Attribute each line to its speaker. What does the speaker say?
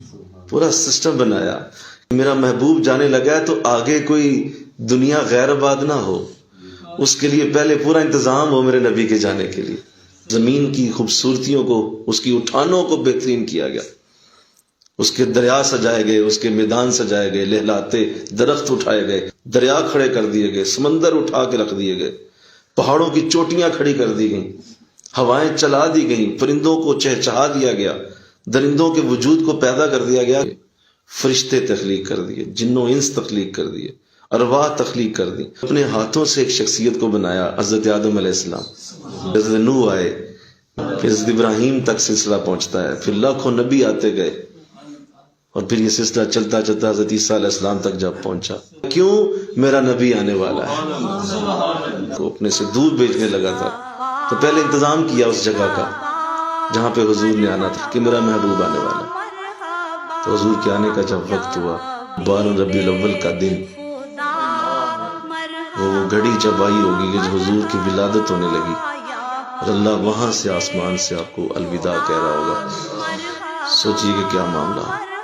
Speaker 1: پورا سسٹم بنایا. میرا محبوب جانے لگا ہے تو آگے کوئی دنیا غیر آباد نہ ہو، اس کے لیے پہلے پورا انتظام ہو میرے نبی کے جانے کے لیے. زمین کی خوبصورتیوں کو، اس کی اٹھانوں کو بہترین کیا گیا. اس کے دریا سجائے گئے، اس کے میدان سجائے گئے، لہلاتے درخت اٹھائے گئے، دریا کھڑے کر دیے گئے، سمندر اٹھا کے رکھ دیے گئے، پہاڑوں کی چوٹیاں کھڑی کر دی گئیں، ہوائیں چلا دی گئیں، پرندوں کو چہچہا دیا گیا، درندوں کے وجود کو پیدا کر دیا گیا، فرشتے تخلیق کر دیے، جن و انس تخلیق کر دیے، ارواح تخلیق کر دی. اپنے ہاتھوں سے ایک شخصیت کو بنایا، حضرت آدم علیہ السلام. حضرت نوح آئے، پھر حضرت ابراہیم تک سلسلہ پہنچتا ہے، پھر لاکھوں نبی آتے گئے، اور پھر یہ سلسلہ چلتا چلتا حضرت عیسیٰ علیہ السلام تک جب پہنچا. کیوں؟ میرا نبی آنے والا ہے. تو اپنے سے دور بھیجنے لگا تھا، تو پہلے انتظام کیا اس جگہ کا جہاں پہ حضور نے آنا تھا کہ میرا محبوب آنے والا. تو حضور کے آنے کا جب وقت ہوا، 12 ربیع الاول کا دن، وہ گھڑی جب آئی ہوگی کہ حضور کی ولادت ہونے لگی، اور اللہ وہاں سے آسمان سے آپ کو الوداع کہہ رہا ہوگا. سوچئے کہ کیا معاملہ.